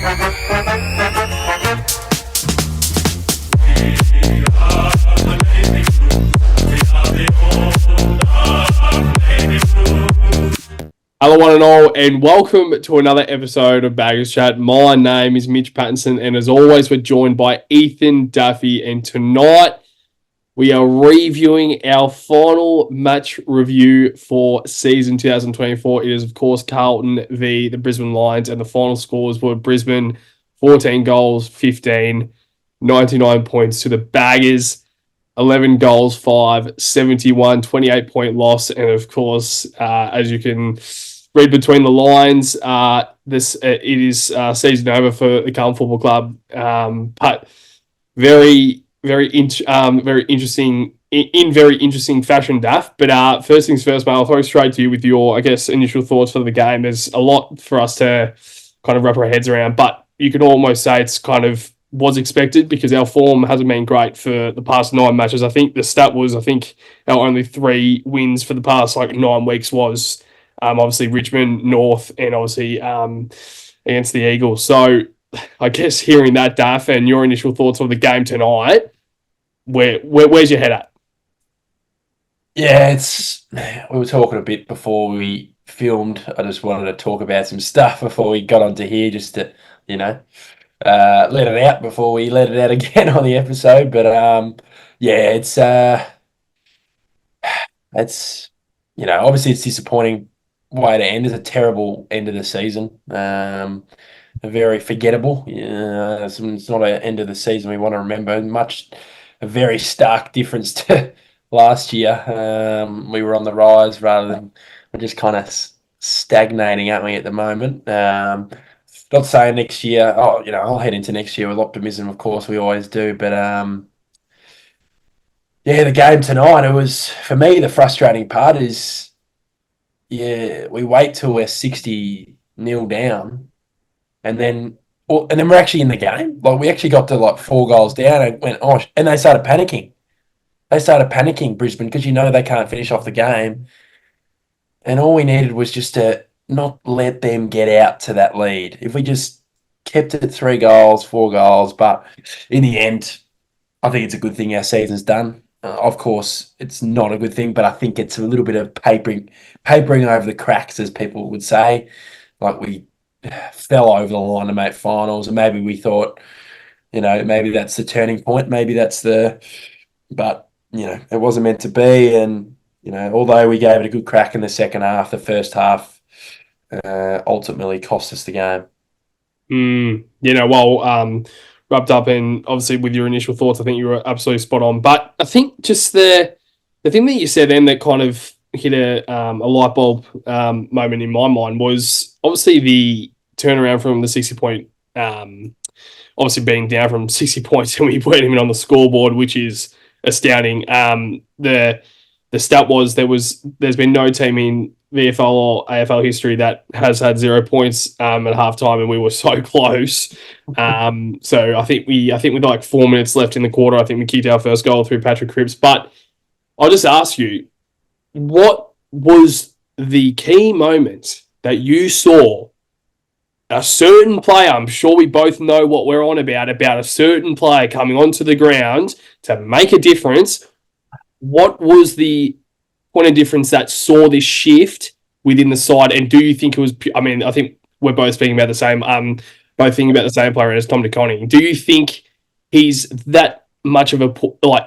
Hello, one and all, and welcome to another episode of Baggers Chat. My name is Mitch Pattinson, and as always, we're joined by Ethan Duffy. And tonight, we are reviewing our final match review for season 2024. It is, of course, Carlton v. the Brisbane Lions, and the final scores were Brisbane 14 goals, 15, 99 points to the Baggers. 11 goals, 5, 71, 28-point loss. And of course, as you can read between the lines, it is season over for the Carlton Football Club. But very interesting in very interesting fashion, Daff. But first things first, mate, I'll throw straight to you with your, I guess, initial thoughts for the game. There's a lot for us to kind of wrap our heads around, but you can almost say it's kind of was expected because our form hasn't been great for the past 9 matches. I think the stat was, our only 3 wins for the past 9 weeks was obviously Richmond, North, and obviously against the Eagles. So I guess hearing that, Daff, and your initial thoughts on the game tonight, where's your head at? Yeah, we were talking a bit before we filmed. I just wanted to talk about some stuff before we got onto here, just to, let it out before we let it out again on the episode. But it's obviously it's disappointing way to end. It's a terrible end of the season. Very forgettable. It's not an end of the season we want to remember. A very stark difference to last year. We were on the rise rather than we're just kind of stagnating, aren't we, at the moment? Not saying next year. I'll head into next year with optimism. Of course, we always do. But the game tonight. It was, for me, the frustrating part is, we wait till we're 60-0 down, and then we're actually in the game. We actually got to 4 goals down and went, and they started panicking. Brisbane, because they can't finish off the game. And all we needed was just to not let them get out to that lead. If we just kept it at 3 goals, 4 goals, but in the end, I think it's a good thing our season's done. Of course, it's not a good thing, but I think it's a little bit of papering over the cracks, as people would say. We fell over the line to make finals, and maybe we thought, maybe that's the turning point. But it wasn't meant to be. And, although we gave it a good crack in the second half, the first half ultimately cost us the game. Wrapped up, and obviously with your initial thoughts, I think you were absolutely spot on. But I think just the thing that you said then that kind of hit a light bulb moment in my mind was obviously the turnaround from the 60-point, obviously being down from 60 points, and we weren't even on the scoreboard, which is astounding. The stat was there's been no team in VFL or AFL history that has had 0 points at halftime, and we were so close. So I think with 4 minutes left in the quarter, I think we kicked our first goal through Patrick Cripps. But I'll just ask you, what was the key moment that you saw a certain player? I'm sure we both know what we're on about a certain player coming onto the ground to make a difference. What was the point of difference that saw this shift within the side? And do you think it was, I think we're both speaking about the same, player as Tom DeConning. Do you think he's that much of a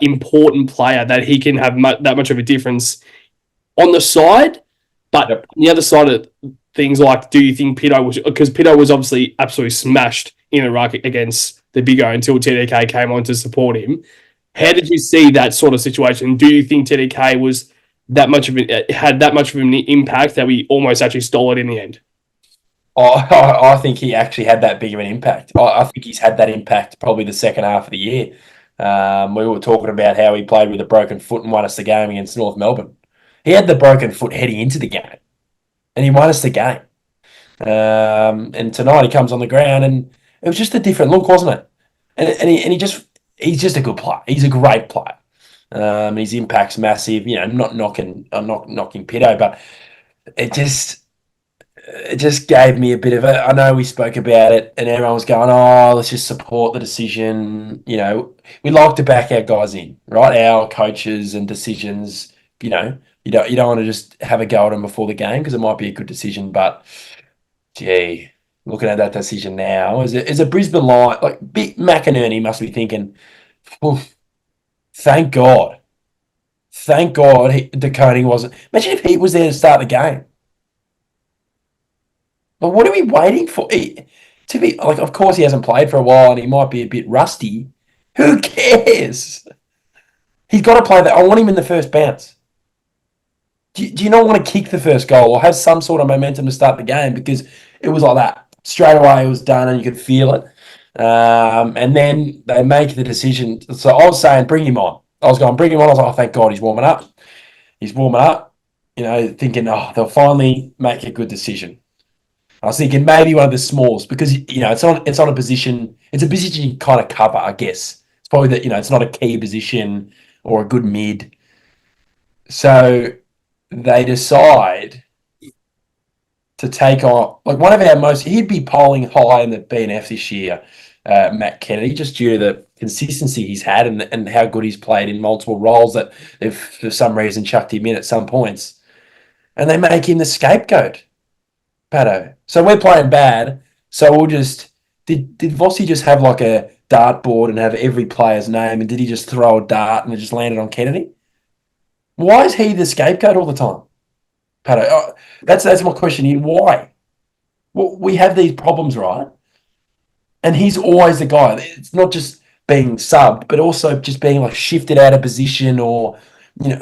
important player that he can have that much of a difference on the side? But on the other side of things, do you think because Pitto was obviously absolutely smashed in the ruck against the Big O until TDK came on to support him. How did you see that sort of situation? Do you think TDK was had that much of an impact that we almost actually stole it in the end? I think he actually had that big of an impact. I think he's had that impact probably the second half of the year. We were talking about how he played with a broken foot and won us the game against North Melbourne. He had the broken foot heading into the game, and he won us the game. And tonight he comes on the ground, and it was just a different look, wasn't it? And he's just a good player. He's a great player. His impact's massive. I'm not knocking Pitto, but it just it just gave me a bit of a. I know we spoke about it, and everyone was going, "Oh, let's just support the decision." We like to back our guys in, right? Our coaches and decisions. You don't want to just have a go at them before the game because it might be a good decision. But gee, looking at that decision now, is a Brisbane line like Big McInerney must be thinking, "Oof, thank God, thank God, De Koning wasn't. Imagine if he was there to start the game." But what are we waiting for? To be like, of course, he hasn't played for a while and he might be a bit rusty. Who cares? He's got to play that. I want him in the first bounce. Do you not want to kick the first goal or have some sort of momentum to start the game? Because it was like that. Straight away, it was done and you could feel it. And then they make the decision. So I was saying, bring him on. I was going, bring him on. I was like, oh, thank God he's warming up. He's warming up, thinking, oh, they'll finally make a good decision. I was thinking maybe one of the smalls because it's not a position. It's a position you kind of cover, I guess. It's probably that it's not a key position or a good mid. So they decide to take on like one of our most. He'd be polling high in the BNF this year, Matt Kennedy, just due to the consistency he's had and how good he's played in multiple roles that they've for some reason chucked him in at some points, and they make him the scapegoat. Patto. So we're playing bad. So we'll just did Vossi just have like a dartboard and have every player's name, and did he just throw a dart and it just landed on Kennedy? Why is he the scapegoat all the time, Patto? That's my question. Why? Well, we have these problems, right? And he's always the guy. It's not just being subbed, but also just being like shifted out of position or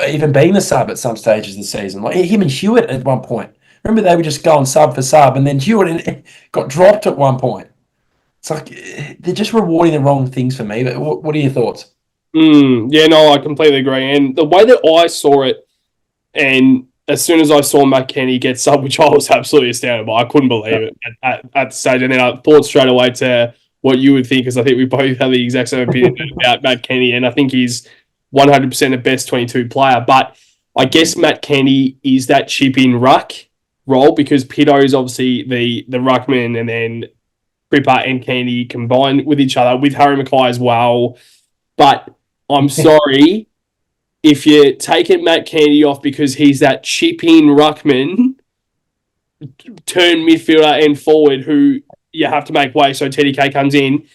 even being the sub at some stages of the season. Like him and Hewitt at one point. Remember, they were just going sub for sub, and then Hewitt got dropped at one point. It's like they're just rewarding the wrong things for me. But what are your thoughts? Yeah, no, I completely agree. And the way that I saw it, and as soon as I saw Matt Kenny get sub, which I was absolutely astounded by, I couldn't believe it at the stage. And then I thought straight away to what you would think, because I think we both have the exact same opinion about Matt Kenny, and I think he's 100% a best 22 player. But I guess Matt Kenny is that chip in ruck role because Pitto is obviously the ruckman, and then Cripper and Kenny combined with each other with Harry Mackay as well. But I'm sorry if you're taking Matt Candy off because he's that chip-in ruckman, turn midfielder and forward who you have to make way so TDK comes in.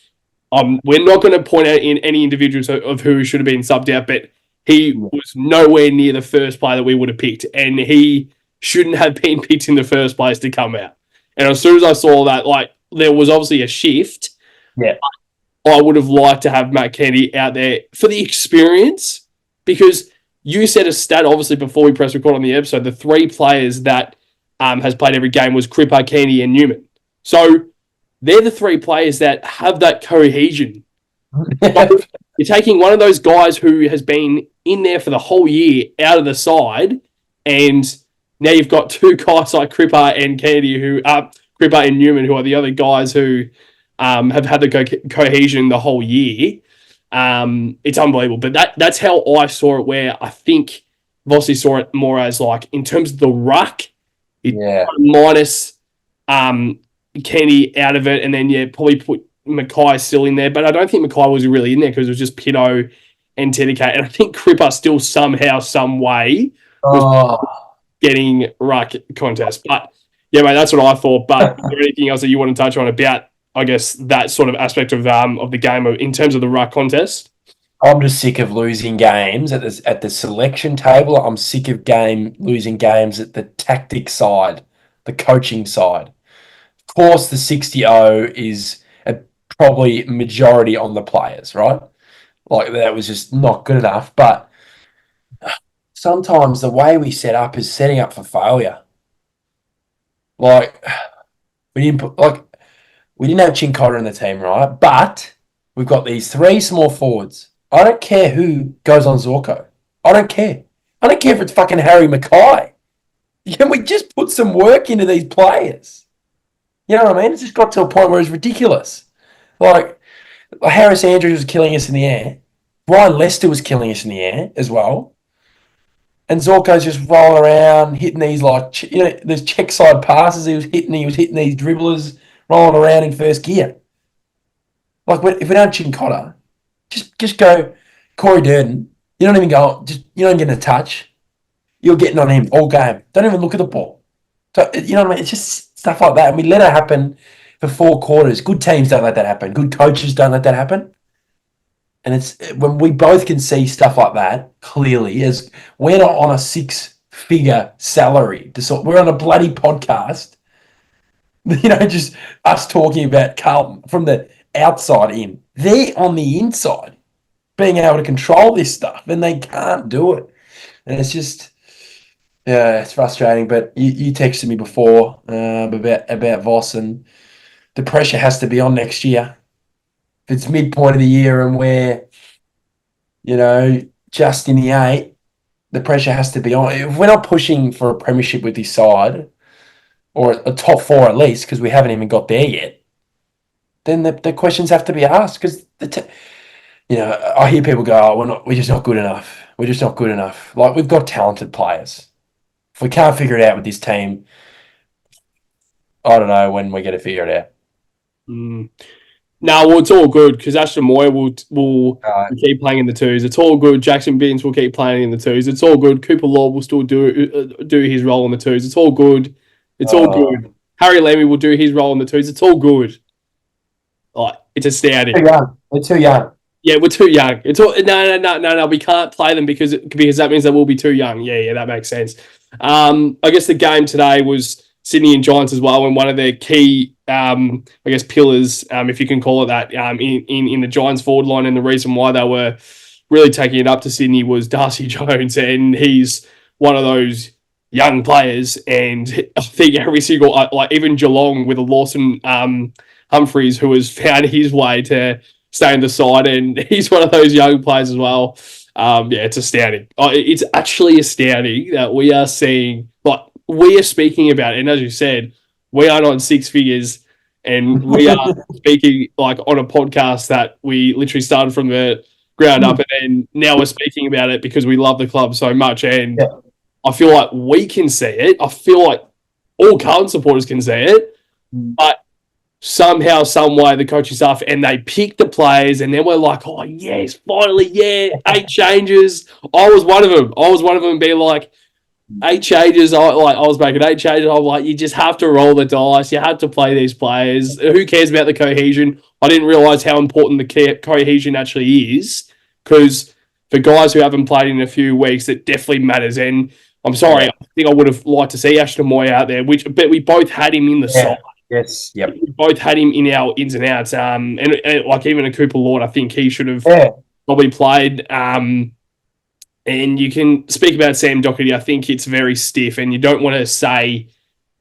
We're not going to point out in any individuals of who should have been subbed out, but he was nowhere near the first player that we would have picked, and he shouldn't have been picked in the first place to come out. And as soon as I saw that, like, there was obviously a shift. Yeah. I would have liked to have Matt Candy out there for the experience, because you said a stat, obviously, before we press record on the episode, the three players that has played every game was Cripper, Candy, and Newman. So they're the three players that have that cohesion. You're taking one of those guys who has been in there for the whole year out of the side, and now you've got two guys like Cripper and Candy, Cripper and Newman, who are the other guys who have had the cohesion the whole year. It's unbelievable. But that's how I saw it, where I think Vossi saw it more as like, in terms of the ruck, minus Kenny out of it, and then probably put Mackay still in there. But I don't think Mackay was really in there because it was just Pitto and TDK. And I think Cripper still somehow, some way was getting ruck contest. But yeah, mate, that's what I thought. But is there anything else that you want to touch on about, I guess, that sort of aspect of the game in terms of the ruck contest? I'm just sick of losing games at the selection table. I'm sick of losing games at the tactic side, the coaching side. Of course, the 60-0 is probably majority on the players, right? Like, that was just not good enough. But sometimes the way we set up is setting up for failure. Like, we didn't have Chincotta in the team, right? But we've got these three small forwards. I don't care who goes on Zorko. I don't care. I don't care if it's fucking Harry Mackay. Can we just put some work into these players? You know what I mean? It's just got to a point where it's ridiculous. Like Harris Andrews was killing us in the air. Brian Lester was killing us in the air as well. and Zorko's just rolling around, hitting these there's check side passes he was hitting these dribblers rolling around in first gear. Like if we don't Chincotta, just go Corey Durden. You don't even go, you don't get a touch. You're getting on him all game. Don't even look at the ball. So you know what I mean? It's just stuff like that, and we let it happen for 4 quarters. Good teams don't let that happen. Good coaches don't let that happen. And it's when we both can see stuff like that clearly, as we're not on a 6-figure salary. We're on a bloody podcast. Just us talking about Carlton from the outside in. They're on the inside, being able to control this stuff, and they can't do it. And it's just, yeah, it's frustrating. But you texted me before about Voss, and the pressure has to be on next year. If it's midpoint of the year and we're, just in the 8, the pressure has to be on. If we're not pushing for a premiership with this side, or a top 4 at least, because we haven't even got there yet, then the questions have to be asked. Because I hear people go, "Oh, we're just not good enough. We're just not good enough." Like, we've got talented players. If we can't figure it out with this team, I don't know when we're going to figure it out. No, well, it's all good because Ashton Moyer will keep playing in the 2s. It's all good. Jackson Binns will keep playing in the 2s. It's all good. Cooper Law will still do his role in the 2s. It's all good. It's all good. Harry Lemmy will do his role in the 2s. It's all good. Like, it's astounding. We're too young. Yeah, we're too young. It's all no. We can't play them because that means they will be too young. Yeah, that makes sense. I guess the game today was Sydney and Giants as well, and one of their key, pillars, if you can call it that, in the Giants forward line, and the reason why they were really taking it up to Sydney was Darcy Jones, and he's one of those young players, and I think every single, even Geelong with a Lawson Humphreys, who has found his way to stay in the side, and he's one of those young players as well. It's astounding. It's actually astounding that we are seeing, we are speaking about it, and as you said, we are not 6 figures, and we are speaking on a podcast that we literally started from the ground up, and then now we're speaking about it because we love the club so much, and I feel like we can see it. I feel like all Carlton supporters can see it, but somehow, some way, the coaching staff, and they pick the players, and then we're like, oh, yes, finally, 8 changes. I was one of them being like, 8 changes. I was making 8 changes. I'm like, you just have to roll the dice. You have to play these players. Who cares about the cohesion? I didn't realise how important the cohesion actually is, because for guys who haven't played in a few weeks, it definitely matters. And I'm sorry, I think I would have liked to see Ashton Moyer out there, but we both had him in the side. Yes. Yep. We both had him in our ins and outs. And even a Cooper Lord, I think he should have probably played. And you can speak about Sam Doherty. I think it's very stiff, and you don't want to say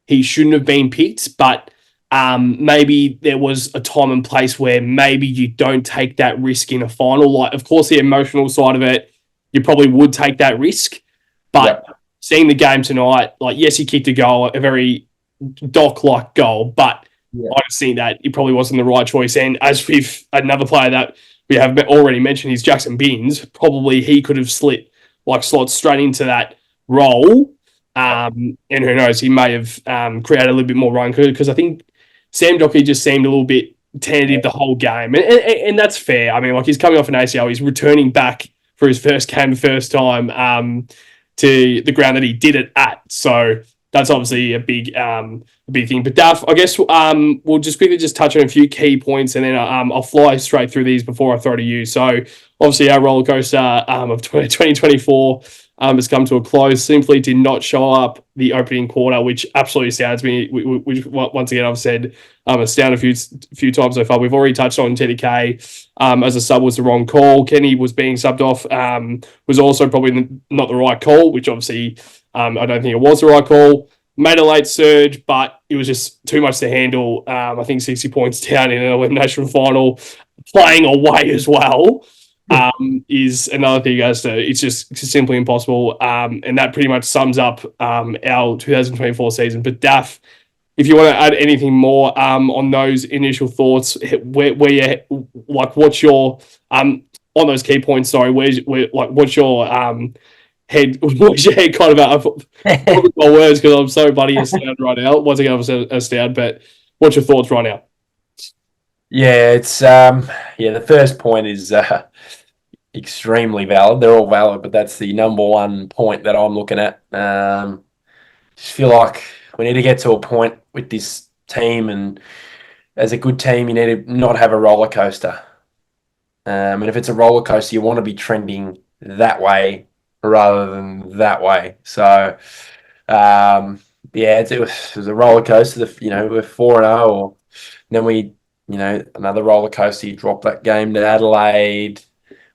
he shouldn't have been picked, but maybe there was a time and place where maybe you don't take that risk in a final. Of course, the emotional side of it, you probably would take that risk. But seeing the game tonight, yes, he kicked a goal, a very Doc-like goal, but I just think that it probably wasn't the right choice. And as with another player that we have already mentioned, is Jackson Binns. Probably he could have slot straight into that role. And who knows, he may have created a little bit more run, because I think Sam Doherty just seemed a little bit tentative the whole game. And that's fair. I mean, he's coming off an ACL. He's returning back for his first game, first time to the ground that he did it at. So that's obviously a big thing. But Daf, I guess we'll just quickly touch on a few key points, and then I'll fly straight through these before I throw to you. So obviously our roller coaster of 2024 has come to a close. Simply did not show up the opening quarter, which absolutely astounds me. Which once again, I've said astounded a few times so far. We've already touched on TDK as a sub was the wrong call. Kenny was being subbed off, was also probably not the right call, which obviously I don't think it was the right call. Made a late surge, but it was just too much to handle. I think 60 points down in an elimination final, playing away as well, is another thing as to it's just simply impossible. And that pretty much sums up our 2024 season. But Daff, if you want to add anything more on those initial thoughts, where you what's your on those key points? Sorry, what's your head? What's your head kind of out? Probably my words because I'm so bloody astounded right now. Once again, I'm astounded. But what's your thoughts right now? Yeah, it's the first point is extremely valid. They're all valid, but that's the number one point that I'm looking at. Just feel like we need to get to a point with this team, and as a good team, you need to not have a roller coaster. And if it's a roller coaster, you want to be trending that way rather than that way. So, it was a roller coaster. We're 4-0, or then another roller coaster. You drop that game to Adelaide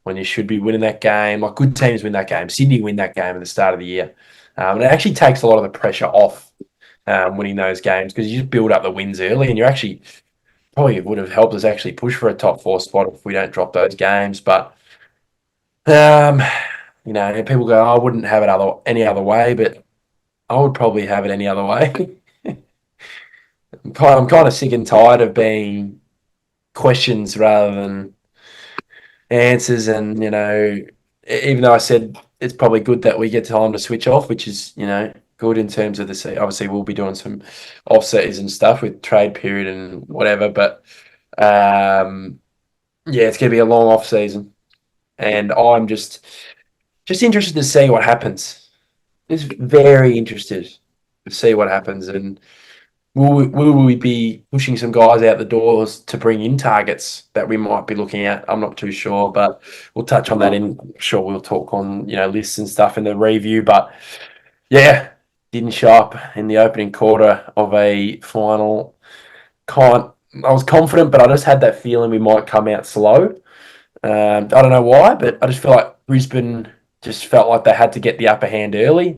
when you should be winning that game. Like, good teams win that game. Sydney win that game at the start of the year. And it actually takes a lot of the pressure off winning those games, because you just build up the wins early, and you actually probably would have helped us actually push for a top 4 spot if we don't drop those games. But people go, I wouldn't have it any other way, but I would probably have it any other way. I'm kind of sick and tired of being questions rather than answers. And, even though I said it's probably good that we get time to switch off, which is, good in terms of the season. Obviously, we'll be doing some off-season stuff with trade period and whatever, but it's going to be a long off-season, and I'm just interested to see what happens. Just very interested to see what happens, and will we be pushing some guys out the doors to bring in targets that we might be looking at? I'm not too sure, but we'll touch on that. I'm sure we'll talk on lists and stuff in the review, but yeah. Didn't show up in the opening quarter of a final. I was confident, but I just had that feeling we might come out slow. I don't know why, but I just feel like Brisbane just felt like they had to get the upper hand early.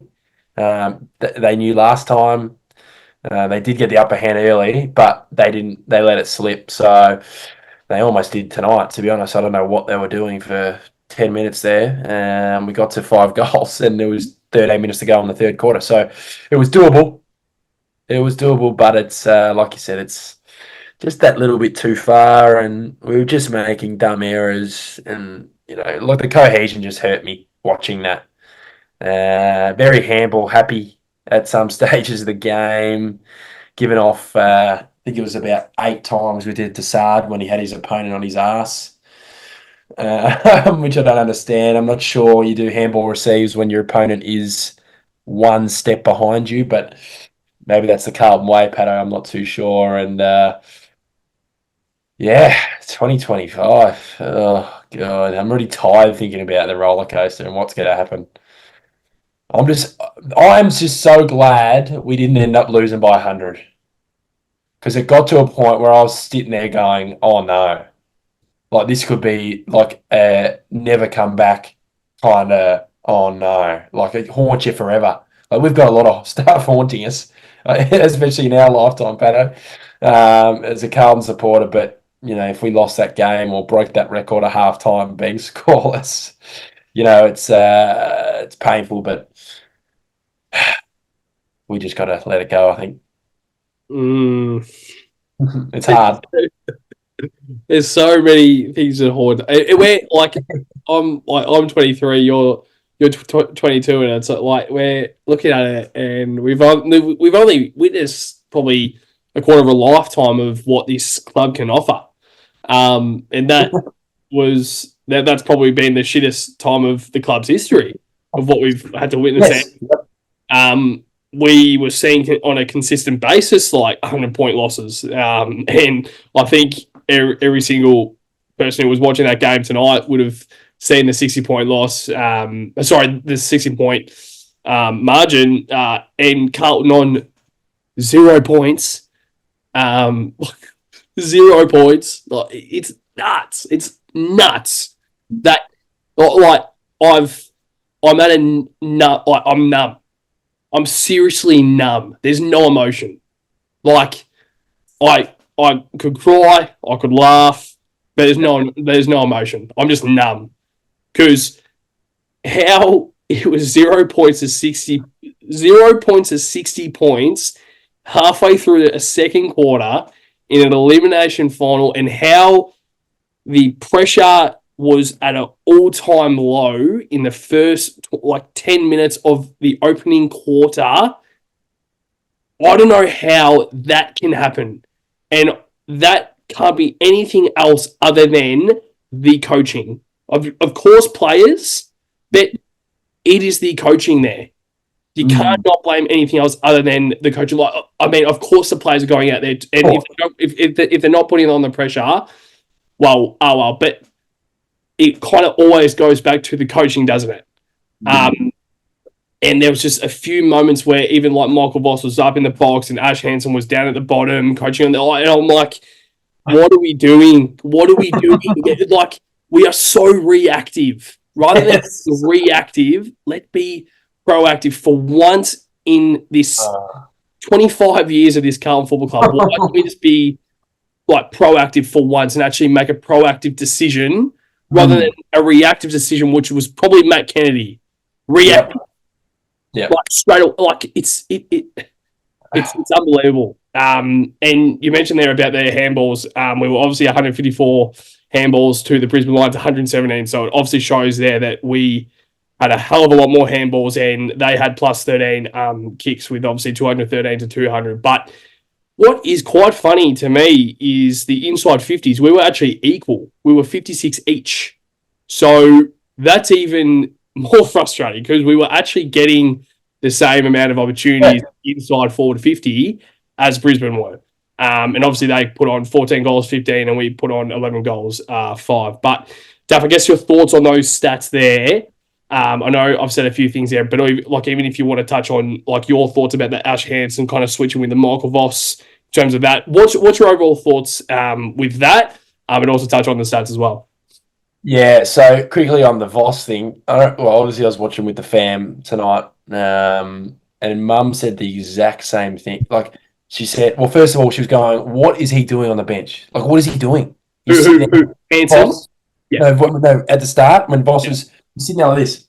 They knew last time they did get the upper hand early, but they didn't. They let it slip. So they almost did tonight, to be honest. I don't know what they were doing for 10 minutes there. We got to 5 goals, and there was 13 minutes to go in the third quarter. So it was doable. But it's, like you said, it's just that little bit too far, and we were just making dumb errors. And, like, the cohesion just hurt me watching that. Very handball happy at some stages of the game, giving off, I think it was about 8 times we did to Sard when he had his opponent on his ass. Which I don't understand. I'm not sure you do handball receives when your opponent is one step behind you, but maybe that's the Carlton way, Patto. I'm not too sure. And 2025. Oh God, I'm really tired thinking about the roller coaster and what's going to happen. I'm just so glad we didn't end up losing by 100, because it got to a point where I was sitting there going, "Oh no." Like, this could be like a never come back kind of, oh no, like it haunts you forever. Like, we've got a lot of stuff haunting us, especially in our lifetime, Patto, as a Carlton supporter. But, if we lost that game or broke that record at halftime being scoreless, it's painful, but we just got to let it go, I think. It's hard. There's so many things that hold. We're I'm 23. You're 22, and it's like we're looking at it, and we've only witnessed probably a quarter of a lifetime of what this club can offer. And that's probably been the shittest time of the club's history of what we've had to witness. Yes. We were seeing on a consistent basis like 100-point losses, and I think every single person who was watching that game tonight would have seen the 60-point loss. The 60-point margin, and Carlton on 0 points. 0 points. Like, it's nuts. It's nuts. That, like, I'm at a nut. Like, I'm numb. I'm seriously numb. There's no emotion. Like, I could cry, I could laugh, but there's no emotion. I'm just numb. Because how it was 0 points to 60, 0 points to 60 points halfway through a second quarter in an elimination final, and how the pressure was at an all-time low in the first 10 minutes of the opening quarter. I don't know how that can happen. And that can't be anything else other than the coaching. Of course, players, but it is the coaching there. You can't not blame anything else other than the coaching. Of course, the players are going out there, and if they're not putting on the pressure, well, oh well. But it kind of always goes back to the coaching, doesn't it? And there was just a few moments where even like Michael Voss was up in the box and Ash Hansen was down at the bottom coaching on the line. And I'm like, what are we doing? What are we doing? Like, we are so reactive. Rather than reactive, let's be proactive for once in this 25 years of this Carlton Football Club. Why don't we just be like proactive for once and actually make a proactive decision rather than a reactive decision, which was probably Matt Kennedy. Reactive. Yeah. Like straight up, like it's unbelievable. And you mentioned there about their handballs. We were obviously 154 handballs to the Brisbane Lions, 117. So it obviously shows there that we had a hell of a lot more handballs and they had plus 13 kicks with obviously 213 to 200. But what is quite funny to me is the inside 50s. We were actually equal. We were 56 each. So that's even more frustrating because we were actually getting the same amount of opportunities inside forward 50 as Brisbane were. And obviously they put on 14 goals, 15, and we put on 11 goals, 5. But, Duff, I guess your thoughts on those stats there. I know I've said a few things there, but like even if you want to touch on like your thoughts about the Ash Hansen kind of switching with the Michael Voss in terms of that, what's your overall thoughts with that? And also touch on the stats as well. Yeah, so quickly on the Voss thing, obviously I was watching with the fam tonight, and Mum said the exact same thing. Like, she said, well, first of all, she was going, what is he doing on the bench? Like, what is he doing? Who? Hansen? Yeah. No, at the start, when Voss was sitting there like this.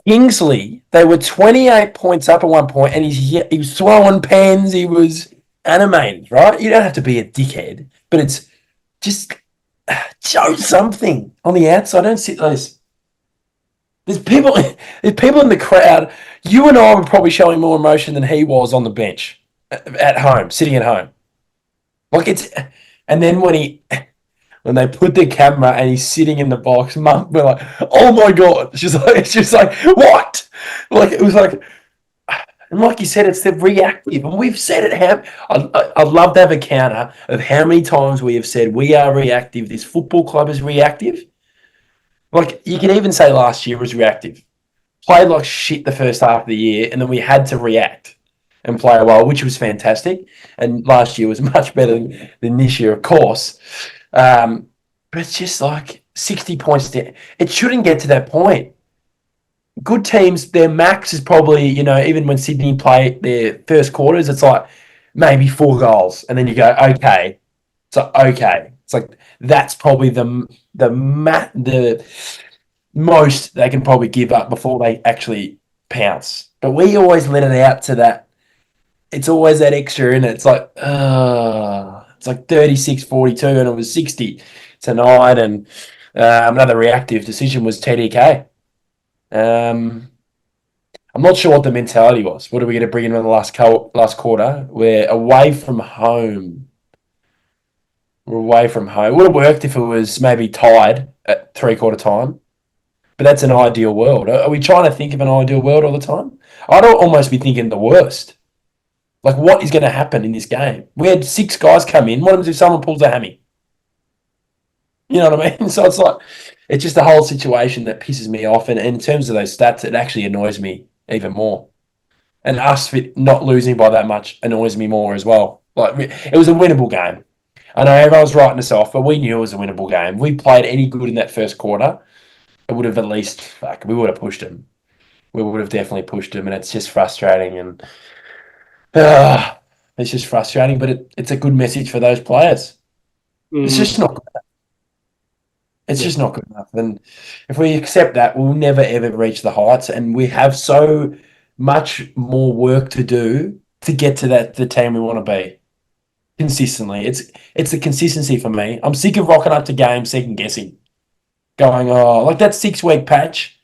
Kingsley, they were 28 points up at one point, and he was throwing pens, he was animated, right? You don't have to be a dickhead, but it's just show something on the outside. Don't sit like this. There's people in the crowd. You and I were probably showing more emotion than he was on the bench at home, sitting at home. And then when they put the camera and he's sitting in the box, Mum, we're like, oh my God. She's like, what? Like, it was like, and like you said, it's the reactive. And we've said it. I'd love to have a counter of how many times we have said we are reactive. This football club is reactive. Like, you can even say last year was reactive. Played like shit the first half of the year, and then we had to react and play well, which was fantastic. And last year was much better than this year, of course. But it's just like 60 points down. It shouldn't get to that point. Good teams, their max is probably, even when Sydney play their first quarters, it's like maybe 4 goals. And then you go, okay. So, okay. It's like that's probably the most they can probably give up before they actually pounce. But we always let it out to that. It's always that extra, and it's like, it's like 36-42, and it was 60 tonight. And another reactive decision was TDK. I'm not sure what the mentality was. What are we going to bring in the last quarter? We're away from home. It would have worked if it was maybe tied at 3/4 time. But that's an ideal world. Are we trying to think of an ideal world all the time? I'd almost be thinking the worst. Like, what is going to happen in this game? We had 6 guys come in. What happens if someone pulls a hammy? You know what I mean? So it's like, it's just a whole situation that pisses me off. And in terms of those stats, it actually annoys me even more. And us not losing by that much annoys me more as well. Like, it was a winnable game. I know everyone was writing us off, but we knew it was a winnable game. If we played any good in that first quarter, it would have at least, we would have pushed them. We would have definitely pushed them, and it's just frustrating. And it's just frustrating, but it's a good message for those players. It's just not good enough. It's just not good enough. And if we accept that, we'll never, ever reach the heights, and we have so much more work to do to get to the team we want to be. consistently. It's the consistency for me. I'm sick of rocking up to games second guessing, going, oh, like that 6 week patch.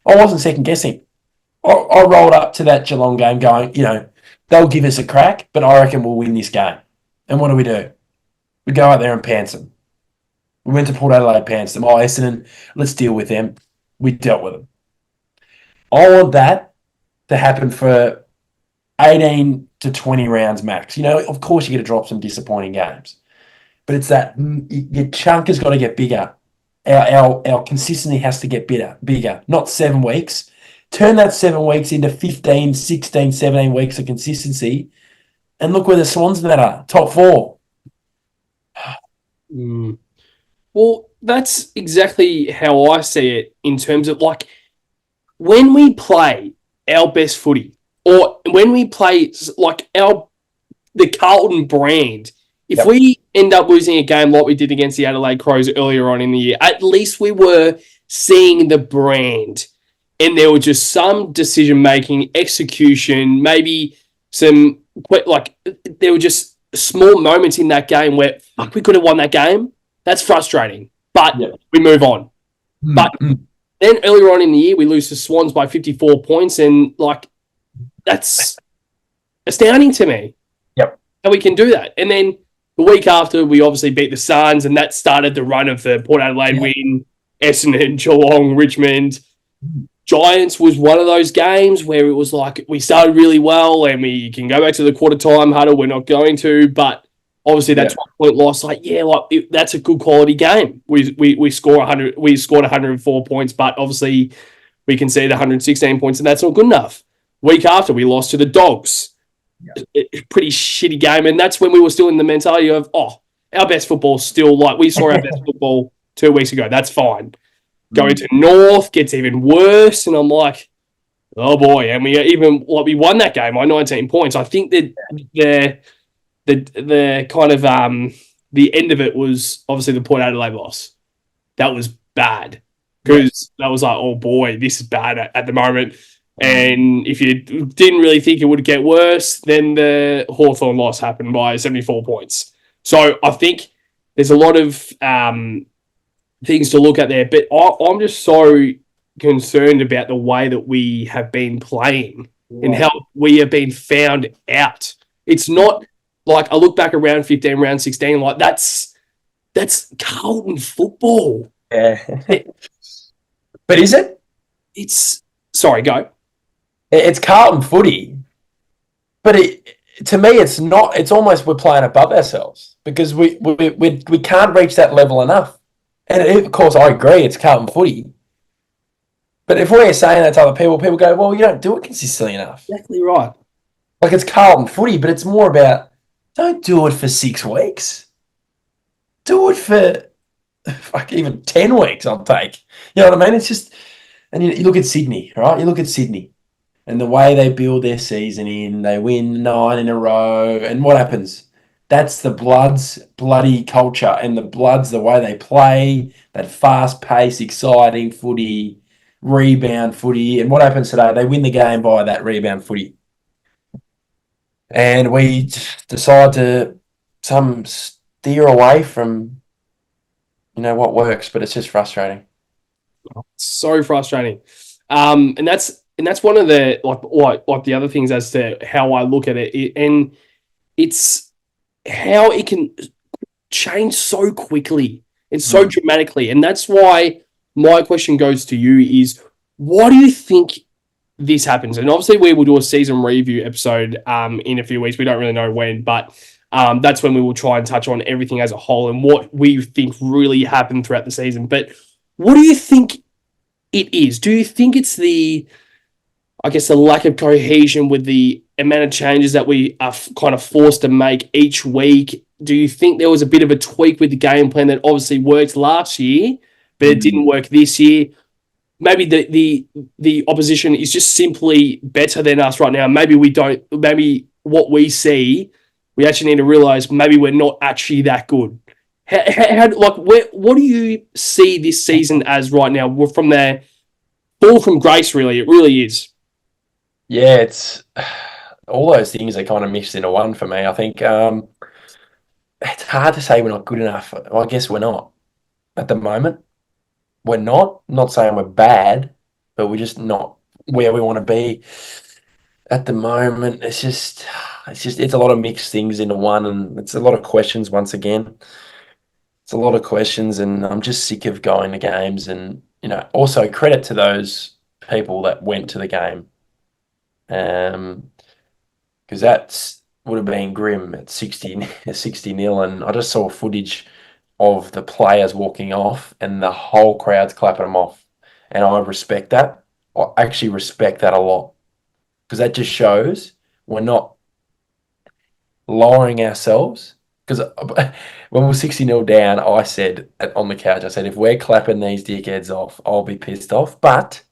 I wasn't second guessing. I rolled up to that Geelong game going, they'll give us a crack, but I reckon we'll win this game. And what do? We go out there and pants them. We went to Port Adelaide, pants them. Oh, Essendon, let's deal with them. We dealt with them. I want that to happen for 18 to 20 rounds max. Of course, you're going to drop some disappointing games. But it's that your chunk has got to get bigger. Our consistency has to get bigger, not 7 weeks. Turn that 7 weeks into 15, 16, 17 weeks of consistency. And look where the Swans are, top 4. Well, that's exactly how I see it in terms of like when we play our best footy or when we play like the Carlton brand, if we end up losing a game like we did against the Adelaide Crows earlier on in the year, at least we were seeing the brand and there was just some decision-making, execution, maybe some, like there were just small moments in that game where, fuck, we could have won that game. That's frustrating, but we move on. But then earlier on in the year, we lose to Swans by 54 points, and like that's astounding to me. Yep. How we can do that. And then the week after, we obviously beat the Suns, and that started the run of the Port Adelaide win, Essendon, Geelong, Richmond. Giants was one of those games where it was like we started really well, and we can go back to the quarter time huddle. We're not going to, but obviously, that 12-point loss, that's a good quality game. We scored 104 points, but obviously we conceded 116 points, and that's not good enough. Week after, we lost to the Dogs. Pretty shitty game, and that's when we were still in the mentality of, our best football still, like we saw our best football 2 weeks ago. That's fine. Going to North gets even worse, and I'm like, oh boy. And we won that game by 19 points. I think that the kind of the end of it was obviously the Port Adelaide loss. That was bad because that was like, oh boy, this is bad at the moment. And if you didn't really think it would get worse, then the Hawthorn loss happened by 74 points. So I think there's a lot of things to look at there, but I'm just so concerned about the way that we have been playing and how we have been found out. It's not like I look back at round 15, round 16, like that's Carlton football. Yeah. But is it? Sorry, go. It's Carlton footy. But to me, it's not. It's almost we're playing above ourselves because we can't reach that level enough. And of course, I agree, it's Carlton footy. But if we're saying that to other people go, well, you don't do it consistently enough. Exactly right. Like it's Carlton footy, but it's more about don't do it for 6 weeks. Do it for even 10 weeks, I'll take. You know what I mean? It's just, and you look at Sydney, right? You look at Sydney and the way they build their season in, they win 9 in a row, and what happens? That's the Bloods' bloody culture, and the Bloods, the way they play, that fast-paced, exciting footy, rebound footy. And what happens today? They win the game by that rebound footy. And we decide to steer away from, what works, but it's just frustrating. So frustrating. And that's one of the like the other things as to how I look at it, and it's how it can change so quickly and so dramatically. And that's why my question goes to you is, why do you think this happens? And obviously we will do a season review episode in a few weeks. We don't really know when, but that's when we will try and touch on everything as a whole and what we think really happened throughout the season. But what do you think it is? Do you think it's the lack of cohesion with the amount of changes that we are kind of forced to make each week? Do you think there was a bit of a tweak with the game plan that obviously worked last year, but it didn't work this year? Maybe the opposition is just simply better than us right now. Maybe we don't. Maybe what we see, we actually need to realize maybe we're not actually that good. What do you see this season as right now? We're from the fall from grace, really. It really is. Yeah, it's all those things are kind of mixed into one for me. I think it's hard to say we're not good enough. Well, I guess we're not at the moment. We're not. I'm not saying we're bad, but we're just not where we want to be at the moment. It's a lot of mixed things into one, and it's a lot of questions once again. It's a lot of questions, and I'm just sick of going to games. And also credit to those people that went to the game, because that's would have been grim at 60 nil. And I just saw footage of the players walking off, and the whole crowd's clapping them off, and I respect that. I actually respect that a lot because that just shows we're not lowering ourselves. Because when we were 60 nil down, I said on the couch, I said, if we're clapping these dickheads off, I'll be pissed off. But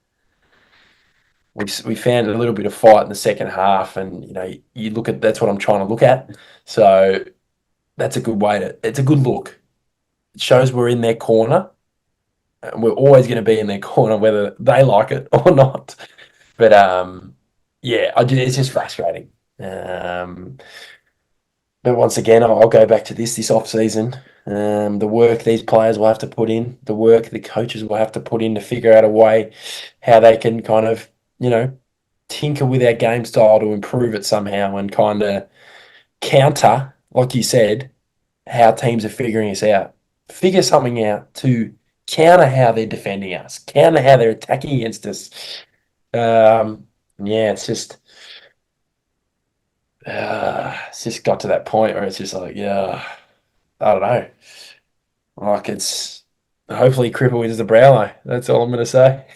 we found a little bit of fight in the second half, and you look at that's what I'm trying to look at. So that's a good way it's a good look. It shows we're in their corner, and we're always going to be in their corner, whether they like it or not. But yeah, it's just frustrating. But once again, I'll go back to this off season. The work these players will have to put in, the work the coaches will have to put in to figure out a way how they can kind of, tinker with our game style to improve it somehow and kind of counter, like you said, how teams are figuring us out. Figure something out to counter how they're defending us, counter how they're attacking against us. Yeah, it's just got to that point where it's just like, yeah, I don't know. Like it's hopefully Cripple wins the Brownlow. That's all I'm going to say.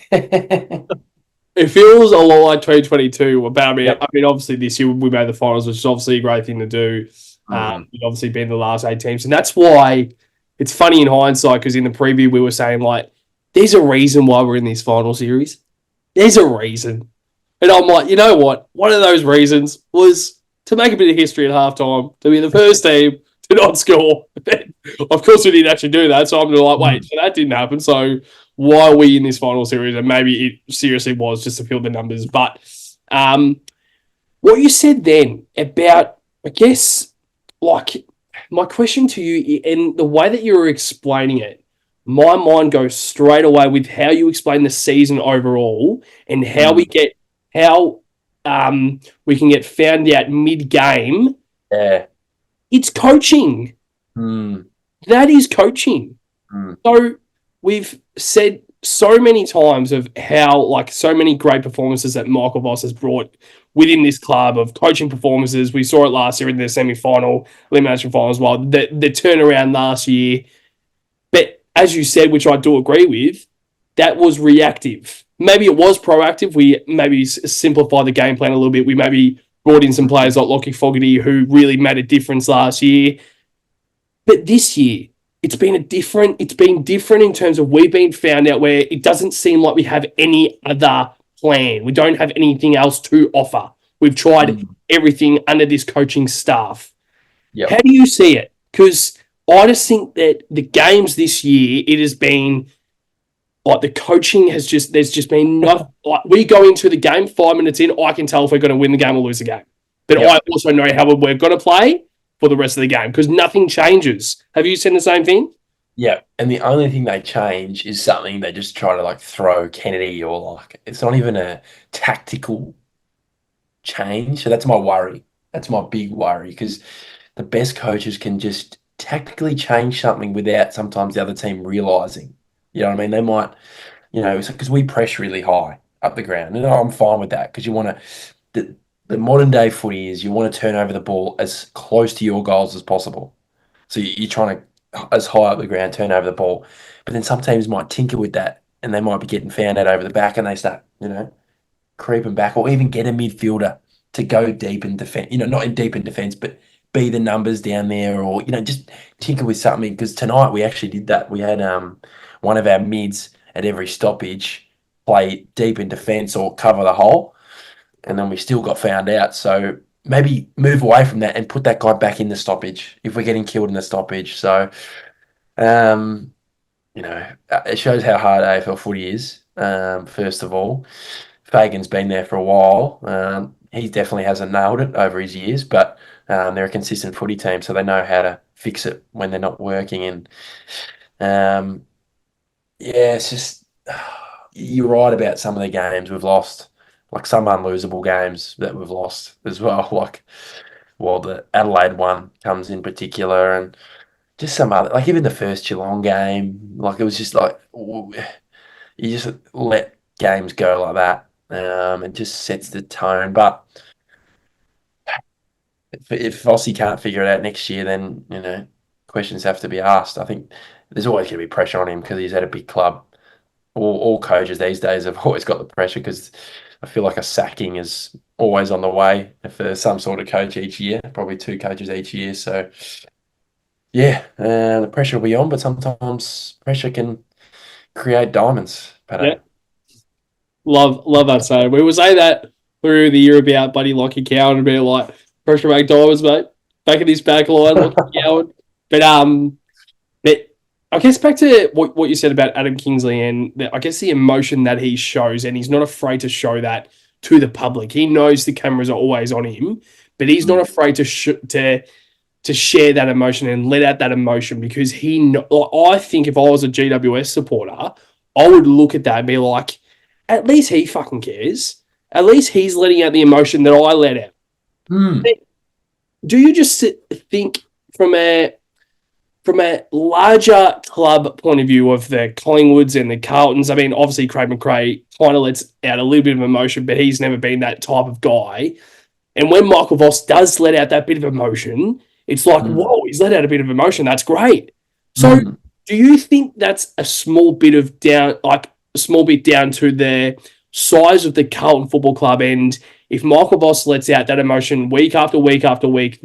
It feels a lot like 2022. About Yep. I mean, obviously this year we made the finals, which is obviously a great thing to do. Mm. We've obviously been the last 8 teams, and that's why it's funny in hindsight because in the preview we were saying like, there's a reason why we're in this final series. There's a reason, and I'm like, you know what? One of those reasons was to make a bit of history at halftime, to be the first team to not score. Of course, we didn't actually do that, so I'm like, wait, so that didn't happen. So why are we in this final series? And maybe it seriously was just to fill the numbers. But what you said then about, I guess, like my question to you and the way that you were explaining it, my mind goes straight away with how you explain the season overall and how Mm. how we can get found out mid game. Yeah. It's coaching. Mm. That is coaching. Mm. So we've said so many times of how like so many great performances that Michael Voss has brought within this club of coaching performances. We saw it last year in the semi-final, elimination final as well. The turnaround last year. But as you said, which I do agree with, that was reactive. Maybe it was proactive. We maybe simplified the game plan a little bit. We maybe brought in some players like Lockie Fogarty who really made a difference last year. But this year, it's been different in terms of we've been found out where it doesn't seem like we have any other plan. We don't have anything else to offer. We've tried Mm. everything under this coaching staff. How Yep. do you see it? Because I just think that the games this year, it has been like the coaching there's just been no, like we go into the game 5 minutes in, I can tell if we're going to win the game or lose the game. But I Yep. also know how we're going to play for the rest of the game because nothing changes. Have you seen the same thing? Yeah. And the only thing they change is something they just try to like throw Kennedy or like it's not even a tactical change. So that's my worry. That's my big worry because the best coaches can just tactically change something without sometimes the other team realizing. You know what I mean? They might, because we press really high up the ground. And I'm fine with that because you want to, the modern day footy is you want to turn over the ball as close to your goals as possible. So you're trying to, as high up the ground, turn over the ball. But then some teams might tinker with that and they might be getting found out over the back and they start, creeping back or even get a midfielder to go deep in defense, not in deep in defense, but be the numbers down there or, just tinker with something. Because tonight we actually did that. We had one of our mids at every stoppage play deep in defense or cover the hole. And then we still got found out. So maybe move away from that and put that guy back in the stoppage if we're getting killed in the stoppage. So, um, it shows how hard AFL footy is, first of all. Fagan's been there for a while. He definitely hasn't nailed it over his years, but They're a consistent footy team, so they know how to fix it when they're not working. And um, yeah, it's just you're right about some of the games we've lost, like some unlosable games that we've lost as well. Like, well, the Adelaide one comes in particular, and just some other, like even the first Geelong game, like it was just like you just let games go like that. It just sets the tone. But if Vossi can't figure it out next year, then questions have to be asked. I think there's always going to be pressure on him because he's at a big club. All coaches these days have always got the pressure because I feel like a sacking is always on the way for some sort of coach each year, probably two coaches each year. So yeah, the pressure will be on, but sometimes pressure can create diamonds, Yeah, Patto. love that saying. We would say that through the year about Buddy Lockie Cowan and be like pressure make diamonds, mate. Back in this back line, Lockie Cowan. But I guess back to what you said about Adam Kingsley and I guess the emotion that he shows, and he's not afraid to show that to the public. He knows the cameras are always on him, but he's not afraid to share that emotion and let out that emotion because I think if I was a GWS supporter, I would look at that and be like, at least he fucking cares. At least he's letting out the emotion that I let out. Mm. Do you just think from a larger club point of view of the Collingwoods and the Carltons? I mean, obviously Craig McRae kind of lets out a little bit of emotion, but he's never been that type of guy. And when Michael Voss does let out that bit of emotion, it's like, Mm. whoa, he's let out a bit of emotion. That's great. So Mm. do you think that's a small bit of down, like a small bit down to the size of the Carlton Football Club? And if Michael Voss lets out that emotion week after week after week,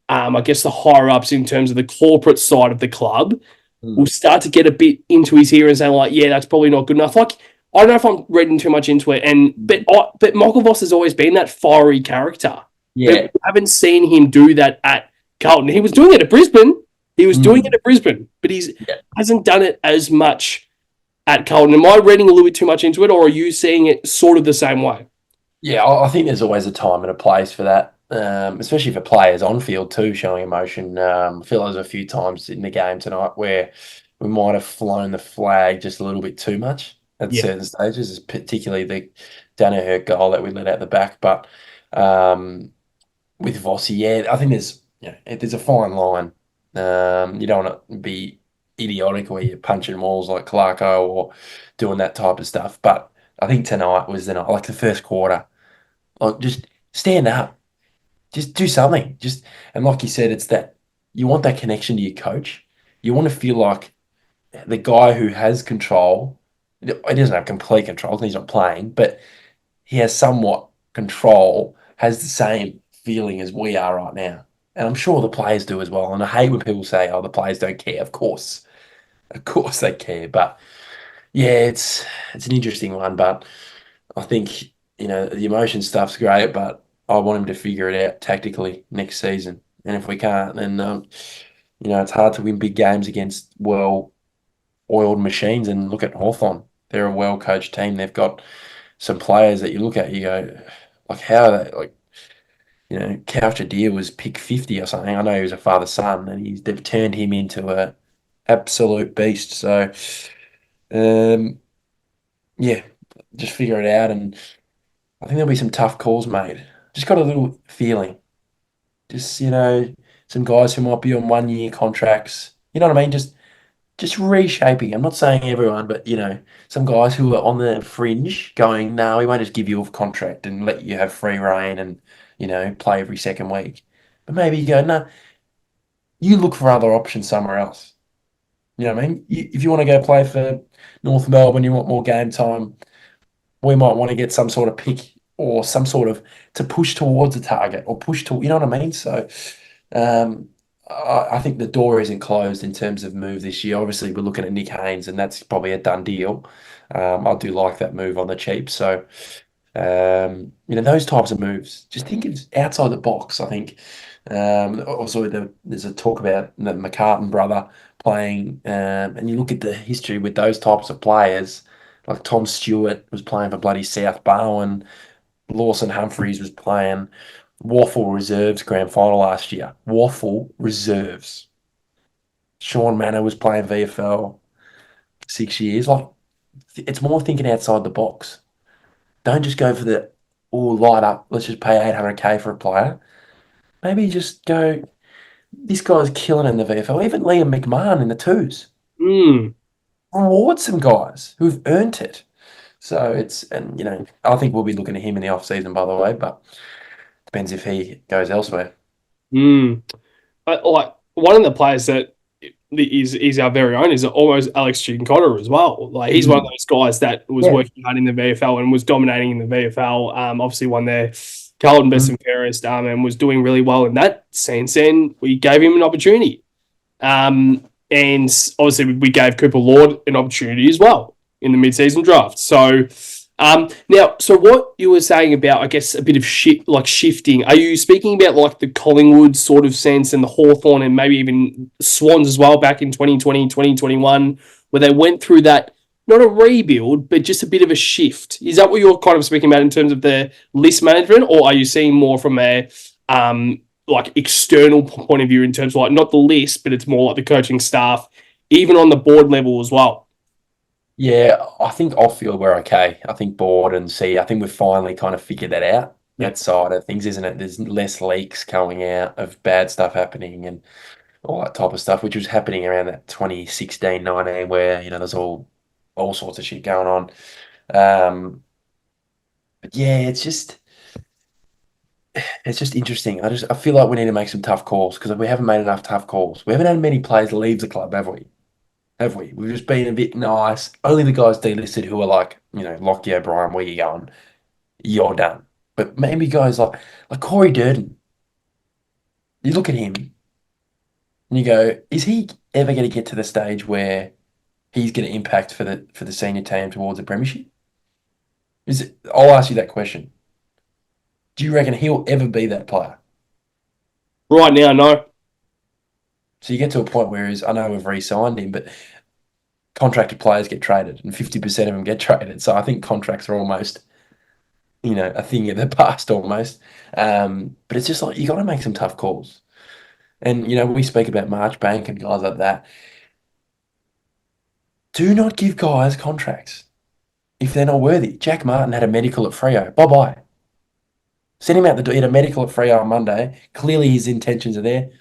I guess the higher ups in terms of the corporate side of the club will Mm. start to get a bit into his ear and say like, yeah, that's probably not good enough. Like, I don't know if I'm reading too much into it, but Michael Voss has always been that fiery character, but we Yeah. haven't seen him do that at Carlton. He was doing it at Brisbane. He was doing it Mm. at Brisbane, but he's Yeah. hasn't done it as much at Carlton. Am I reading a little bit too much into it, or are you seeing it sort of the same way? Yeah, I think there's always a time and a place for that, especially for players on field too, showing emotion. I feel there's a few times in the game tonight where we might have flown the flag just a little bit too much at Yeah, certain stages, particularly the Danaher goal that we let out the back. But with Vossi, yeah, I think there's a fine line. You don't want to be idiotic where you're punching walls like Clarko or doing that type of stuff. But I think tonight was the night, like the first quarter. Like just stand up, just do something. Just and like you said, it's that you want that connection to your coach. You want to feel like the guy who has control. He doesn't have complete control because he's not playing, but he has somewhat control. Has the same feeling as we are right now, and I'm sure the players do as well. And I hate when people say, "Oh, the players don't care." Of course they care, but yeah, it's an interesting one, but. I think, the emotion stuff's great, but I want him to figure it out tactically next season. And if we can't, then, it's hard to win big games against well-oiled machines. And look at Hawthorn. They're a well-coached team. They've got some players that you look at, you go, like, how are they, like, Couch Deer was pick 50 or something. I know he was a father-son, and they've turned him into a absolute beast. So, um, yeah, just figure it out and I think there'll be some tough calls made. Just got a little feeling. Just, some guys who might be on 1 year contracts. You know what I mean? Just reshaping. I'm not saying everyone, but some guys who are on the fringe going, no, we won't just give you a contract and let you have free reign and, play every second week. But maybe you go, no, you look for other options somewhere else. You know what I mean? If you want to go play for North Melbourne, you want more game time, we might want to get some sort of pick or some sort of to push towards a target or push to, you know what I mean? So um, I think the door isn't closed in terms of move this year. Obviously, we're looking at Nick Haynes, and that's probably a done deal. I do like that move on the cheap. So, those types of moves, just think it's outside the box. I think also there's a talk about the McCartan brother playing, and you look at the history with those types of players, like Tom Stewart was playing for bloody South Barwon, Lawson Humphreys was playing. Waffle Reserves grand final last year. Waffle Reserves. Sean Manor was playing VFL 6 years. Like, it's more thinking outside the box. Don't just go for the, light up, let's just pay 800K for a player. Maybe just go, this guy's killing in the VFL. Even Liam McMahon in the twos. Mm. Reward some guys who've earned it. So I think we'll be looking at him in the off season, by the way, but depends if he goes elsewhere. Mm. Like one of the players that is our very own is almost Alex Chincotta as well. Like he's one of those guys that was Yeah. working hard in the VFL and was dominating in the VFL. Obviously won their Carlton Best and Fairest, and was doing really well in that sense. And we gave him an opportunity. And obviously we gave Cooper Lord an opportunity as well in the mid-season draft. So now, so what you were saying about, I guess, a bit of shifting, are you speaking about like the Collingwood sort of sense and the Hawthorn and maybe even Swans as well back in 2020, 2021, where they went through that, not a rebuild, but just a bit of a shift? Is that what you're kind of speaking about in terms of the list management, or are you seeing more from a like external point of view in terms of like not the list, but it's more like the coaching staff, even on the board level as well? Yeah, I think off field we're okay. I think board and see, I think we've finally kind of figured that out, Yeah. that side of things, isn't it? There's less leaks coming out of bad stuff happening and all that type of stuff, which was happening around that 2016, 19, where, there's all sorts of shit going on. But yeah, it's just interesting. I feel like we need to make some tough calls because we haven't made enough tough calls. We haven't had many players leave the club, have we? Have we? We've just been a bit nice. Only the guys delisted who are like, Lockie O'Brien, where you going? You're done. But maybe guys like Corey Durden. You look at him and you go, is he ever going to get to the stage where he's going to impact for the senior team towards a premiership? I'll ask you that question. Do you reckon he'll ever be that player? Right now, no. So you get to a point where I know we've re-signed him, but contracted players get traded and 50% of them get traded. So I think contracts are almost, a thing of the past almost. But it's just like, you got to make some tough calls. And, we speak about Marchbank and guys like that. Do not give guys contracts if they're not worthy. Jack Martin had a medical at Freo. Bye-bye. Send him out the door. He had a medical at Freo on Monday. Clearly his intentions are there.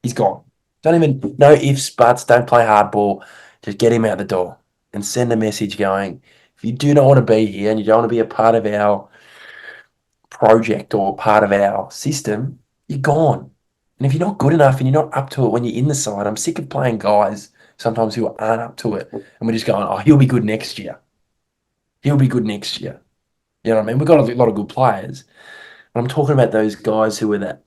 He's gone. Don't even, no ifs, buts, don't play hardball. Just get him out the door and send a message going, if you do not want to be here and you don't want to be a part of our project or part of our system, you're gone. And if you're not good enough and you're not up to it when you're in the side, I'm sick of playing guys sometimes who aren't up to it. And we're just going, oh, he'll be good next year. He'll be good next year. You know what I mean? We've got a lot of good players. But I'm talking about those guys who are that,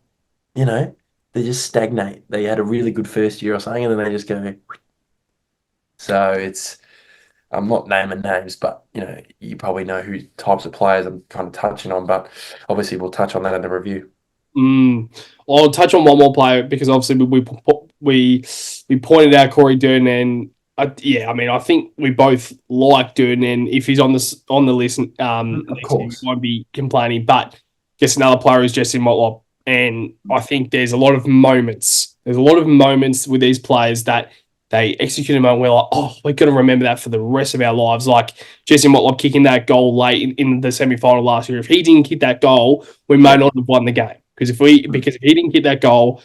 they just stagnate. They had a really good first year or something and then they just go. So I'm not naming names, but, you probably know who types of players I'm kind of touching on, but obviously we'll touch on that in the review. I'll touch on one more player because obviously we pointed out Corey Durden, and I think we both like Durden, and if he's on the list, Of next year, we course. won't be complaining. But just another player is Jesse Motlop, and I think there's a lot of moments. There's a lot of moments with these players that they execute them and we're like, oh, we're going to remember that for the rest of our lives. Like Jesse Motlop kicking that goal late in the semi-final last year. If he didn't kick that goal, we may not have won the game. Because if he didn't kick that goal,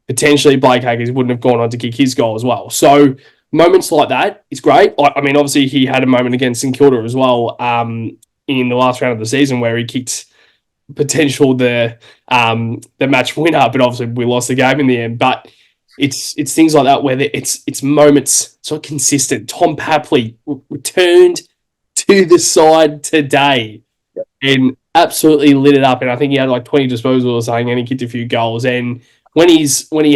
potentially Blake Haggis wouldn't have gone on to kick his goal as well. So moments like that is great. I mean, obviously he had a moment against St Kilda as well in the last round of the season where he kicked the match winner, but obviously we lost the game in the end. But it's things like that where it's moments so consistent. Tom Papley returned to the side today and absolutely lit it up. And I think he had like 20 disposals or something, and he kicked a few goals. And when he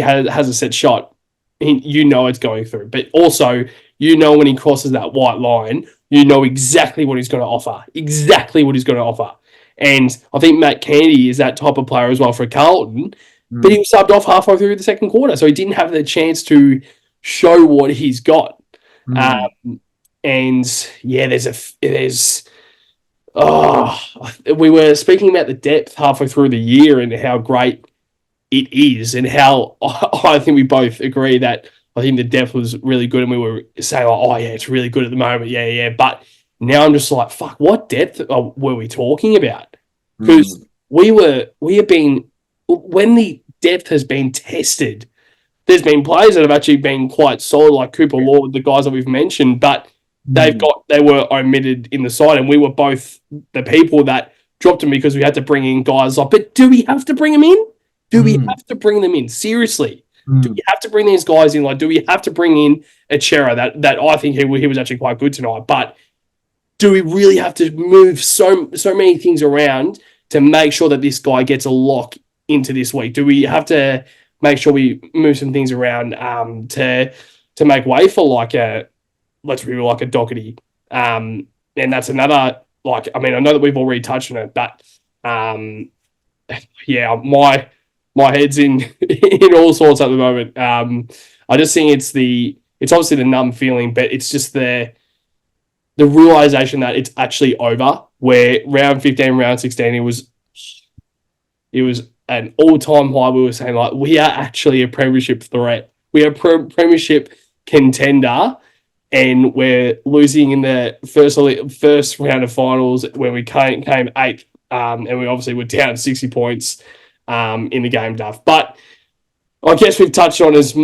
has a set shot, it's going through. But also, when he crosses that white line, exactly what he's going to offer. Exactly what he's going to offer. And I think Matt Candy is that type of player as well for Carlton. But he was subbed off halfway through the second quarter, so he didn't have the chance to show what he's got. And yeah, there's Oh, we were speaking about the depth halfway through the year and how great it is, and how I think we both agree that I think the depth was really good, and we were saying, like, oh yeah, it's really good at the moment, yeah, yeah. But now I'm just like, fuck, what depth were we talking about? Because Mm. we have been, when the depth has been tested, there's been players that have actually been quite solid, like Cooper Lord, the guys that we've mentioned, but Mm. they were omitted in the side, and we were both the people that dropped them because we had to bring in guys like. But do we have to bring them in? Do we Mm. have to bring them in? Seriously, do we Mm. have to bring these guys in? Like, do we have to bring in a Chera that I think he was actually quite good tonight? But do we really have to move so many things around to make sure that this guy gets a lock into this week? Do we have to make sure we move some things around to make way for like a, let's be like a Doherty? And that's another, like, I mean, I know that we've already touched on it, but um, yeah, my head's in in all sorts at the moment. I just think it's obviously the numb feeling, but it's just the realization that it's actually over. Where round 15, round 16, it was an all time high. We were saying, like, we are actually a premiership threat. We are premiership contender, and we're losing in the first round of finals when we came eighth, and we obviously were down 60 points in the game, Duff. But I guess we've touched on as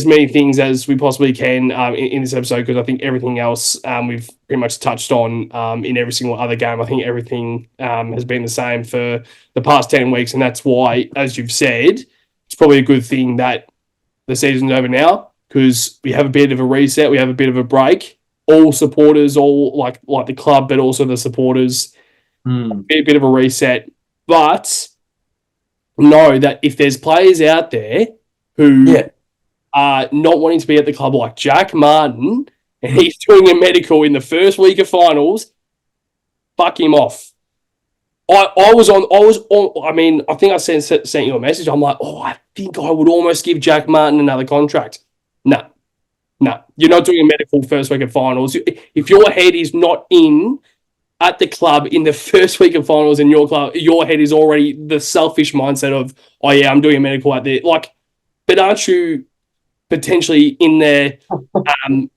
many things as we possibly can in this episode, because I think everything else we've pretty much touched on in every single other game. I think everything has been the same for the past 10 weeks, and that's why, as you've said, it's probably a good thing that the season's over now, because we have a bit of a reset, we have a bit of a break. All supporters, all like the club, but also the supporters, Mm. a bit of a reset. But know that if there's players out there who Yeah. are not wanting to be at the club, like Jack Martin, and Mm. he's doing a medical in the first week of finals, fuck him off. I was on, I mean, I think I sent you a message. I'm like, oh, I think I would almost give Jack Martin another contract. No, no, you're not doing a medical first week of finals. If your head is not in at the club in the first week of finals in your club, your head is already the selfish mindset of, oh yeah, I'm doing a medical out there. Like, but aren't you potentially in there,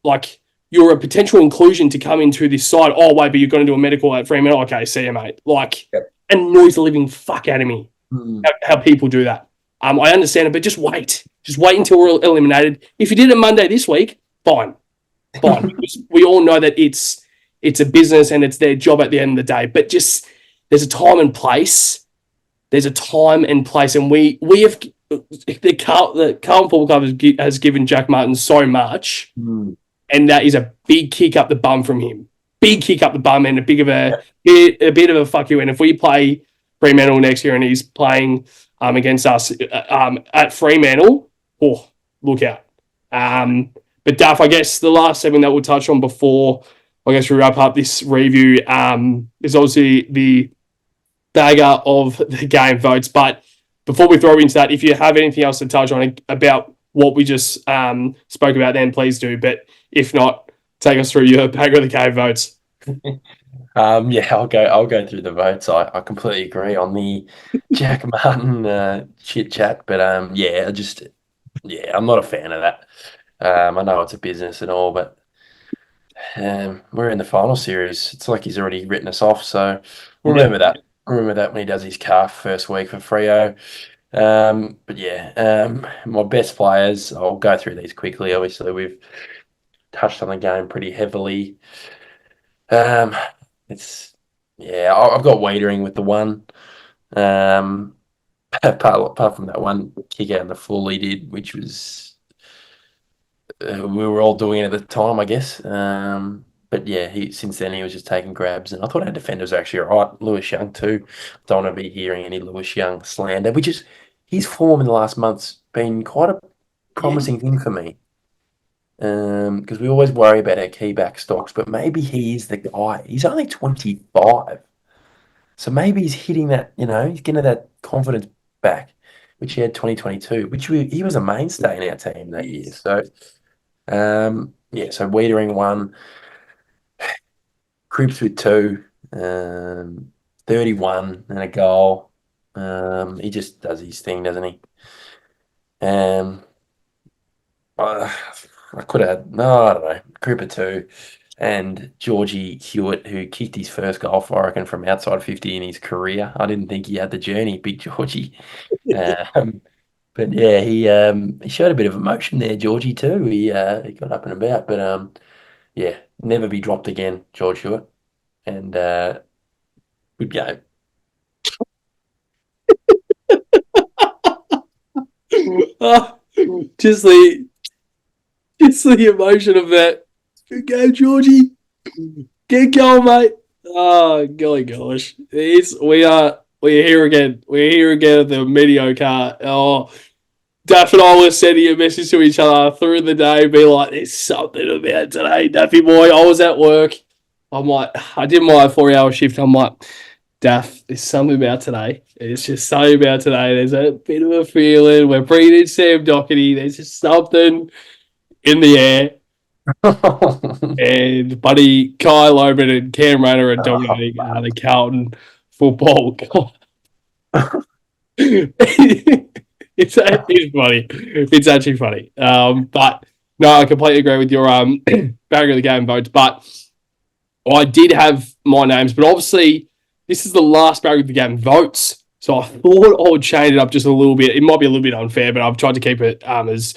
like, you're a potential inclusion to come into this side. Oh wait, but you're going to do a medical at Fremantle. Okay, see you, mate. Like, Yep. annoys the living fuck out of me Mm. how people do that. I understand it, but just wait. Just wait until we're eliminated. If you did it Monday this week, fine, fine. Because we all know that it's a business and it's their job at the end of the day. But just, there's a time and place. There's a time and place, and we have the Carlton Football Club has given Jack Martin so much, Mm. and that is a big kick up the bum from him. Big kick up the bum, and Yeah. a bit of a fuck you. And if we play Fremantle next year and he's playing against us at Fremantle, oh, look out. But Duff, I guess the last segment that we'll touch on before I guess we wrap up this review is obviously the bagger of the game votes. But before we throw into that, if you have anything else to touch on about what we just spoke about, then please do. But if not, take us through your bagger of the game votes. Yeah, I'll go through the votes. I completely agree on the Jack Martin chit chat, but yeah, I'm not a fan of that. I know it's a business and all, but we're in the final series. It's like he's already written us off, so we'll Yeah. remember that. Remember that when he does his calf first week for Freo. But yeah, my best players, I'll go through these quickly. Obviously, we've touched on the game pretty heavily. Um, it's yeah, I've got Wadering with the one. Um, apart from that one kick out in the full he did, which was we were all doing it at the time, I guess. But yeah, since then he was just taking grabs, and I thought our defenders were actually all right. Lewis Young too. Don't want to be hearing any Lewis Young slander, which is his form in the last month's been quite a Yeah. promising thing for me. Because we always worry about our key back stocks, but maybe he is the guy. He's only 25. So maybe he's hitting that, he's getting that confidence back, which he had 2022, he was a mainstay in our team that year. So, yeah, so Wiedering one, Cripps with two. Um, 31 and a goal. He just does his thing, doesn't he? Um, I, I could have had, no, I don't know, Cooper too. And Georgie Hewitt, who kicked his first goal for, I reckon, from outside 50 in his career. I didn't think he had the journey, big Georgie. Um, but yeah, he showed a bit of emotion there, Georgie too. He got up and about, but yeah, never be dropped again, George Hewitt. And good game. Ah, just the just the emotion of that. Good game, Georgie. Get going, mate. Oh, golly gosh. We're here again. We're here again at the mediocre. Oh, Daff and I were sending a message to each other through the day, be like, there's something about today, Daffy boy. I was at work. I'm like, I did my 4 hour shift. I'm like, Daff, there's something about today. It's just something about today. There's a bit of a feeling. We're bringing in Sam Doherty. There's just something in the air. And buddy Kyle Loban and Cam Rayner are Oh, dominating fuck. the Carlton football. it's funny. It's actually funny. But no, I completely agree with your back of the game votes. But I did have my names, but obviously this is the last back of the game votes. So I thought I would change it up just a little bit. It might be a little bit unfair, but I've tried to keep it as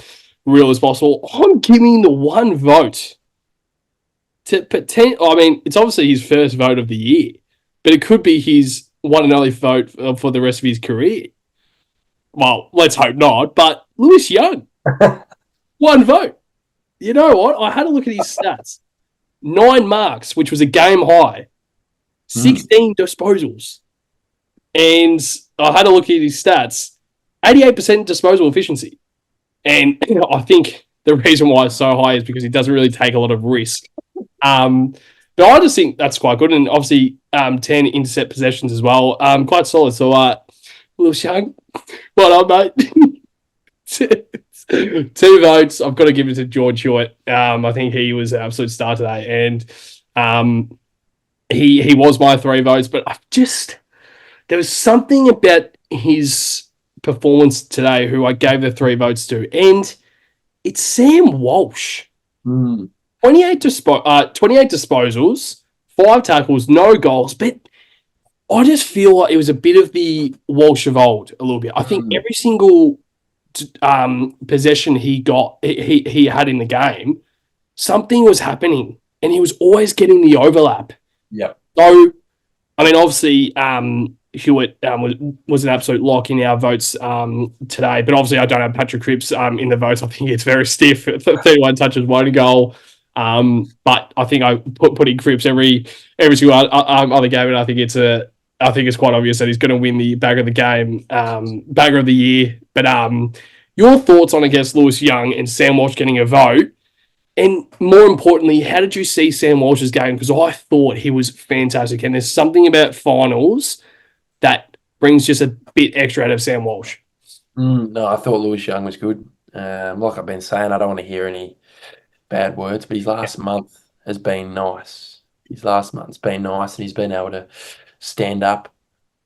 real as possible. I'm giving the one vote to pretend. I mean, it's obviously his first vote of the year, but it could be his one and only vote for the rest of his career. Well, let's hope not. But Lewis Young, one vote. You know what? I had a look at his stats. 9 marks, which was a game high. Mm. 16 disposals. And I had a look at his stats. 88% disposal efficiency. And I think the reason why it's so high is because he doesn't really take a lot of risk. Um, but I just think that's quite good. And obviously, 10 intercept possessions as well. Quite solid. So, Lewis Young, well done, mate. Two votes. I've got to give it to George Hewitt. I think he was an absolute star today. And he was my 3 votes, but there was something about his performance today who I gave the 3 votes to, and it's Sam Walsh. Mm. 28 disposals, 5 tackles, no goals, but I just feel like it was a bit of the Walsh of old, a little bit. I think Mm. every single possession he had in the game, something was happening, and he was always getting the overlap. Yep. So, I mean, obviously, Hewitt was an absolute lock in our votes today, but obviously, I don't have Patrick Cripps in the votes. I think it's very stiff. 31 touches, 1 goal. But I think I put in Cripps every single other game, and I think it's quite obvious that he's going to win the bag of the game, bagger of the year. But your thoughts on, I guess, Lewis Young and Sam Walsh getting a vote? And more importantly, how did you see Sam Walsh's game? Because I thought he was fantastic. And there's something about finals that brings just a bit extra out of Sam Walsh. No, I thought Lewis Young was good. Like I've been saying, I don't want to hear any bad words, but his last month has been nice. His last month's been nice, and he's been able to stand up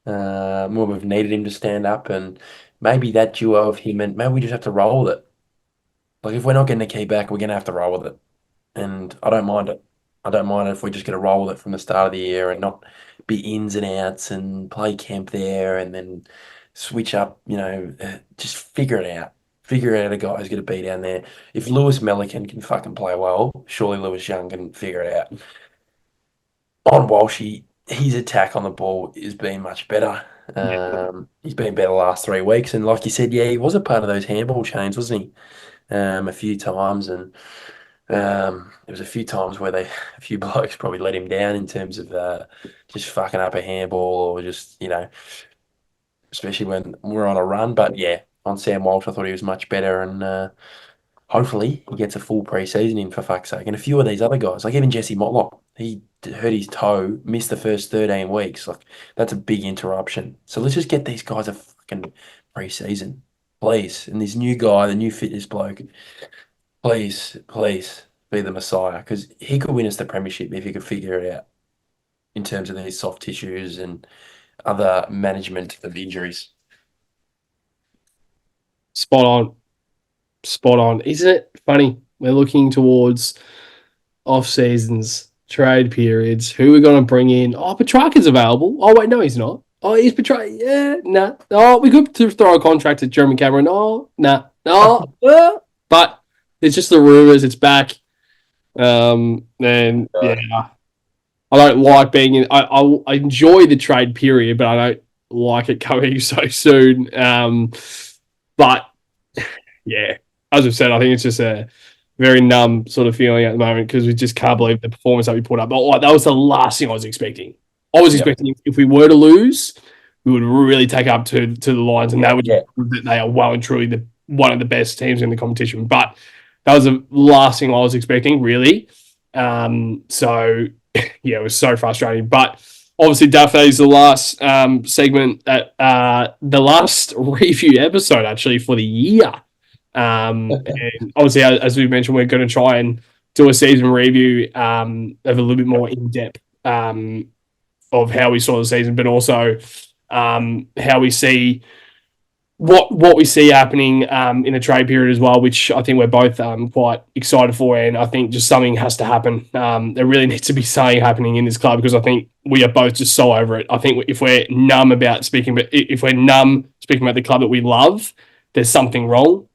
more. We've needed him to stand up, and maybe that duo of him and maybe we just have to roll with it. Like if we're not getting a key back, we're gonna have to roll with it, and I don't mind it. I don't mind it if we're just gonna roll with it from the start of the year and not be ins and outs and play camp there and then switch up. Just figure it out. Figure out a guy who's going to be down there. If Lewis Melican can fucking play well, surely Lewis Young can figure it out. On Walshy, his attack on the ball has been much better. He's been better the last 3 weeks, and like you said, yeah, he was a part of those handball chains, wasn't he? A few times, and there was a few times where a few blokes probably let him down in terms of just fucking up a handball or just especially when we're on a run. But yeah, on Sam Walsh, I thought he was much better, and hopefully he gets a full pre-season in for fuck's sake. And a few of these other guys, like even Jesse Motlop, he hurt his toe, missed the first 13 weeks. Like that's a big interruption. So let's just get these guys a fucking pre-season, please. And this new guy, the new fitness bloke, please be the Messiah because he could win us the premiership if he could figure it out. in terms of these soft tissues and other management of injuries. Spot on. Spot on. Isn't it funny? We're looking towards off seasons, trade periods. Who we're going to bring in? Oh, Petrarca's available. Oh, wait, no, he's not. Oh, he's Petrarca. Yeah, nah. Oh, we could throw a contract at Jeremy Cameron. Oh, nah. Oh, but it's just the rumors. It's back. And yeah, I don't like being in. I enjoy the trade period, but I don't like it coming so soon. But yeah, as I've said, I think it's just a very numb sort of feeling at the moment because we just can't believe the performance that we put up. But like, that was the last thing I was expecting. I was expecting if we were to lose, we would really take up to the Lions, and they would prove that they are well and truly one of the best teams in the competition. But that was the last thing I was expecting, really. So yeah, it was so frustrating. But obviously, Daphne is the last segment at the last review episode actually for the year. And obviously, as we mentioned, we're going to try and do a season review of a little bit more in depth of how we saw the season, but also how we see what we see happening in the trade period as well, which I think we're both quite excited for. And I think just something has to happen. There really needs to be something happening in this club because I think we are both just so over it. I think if we're numb speaking about the club that we love, there's something wrong.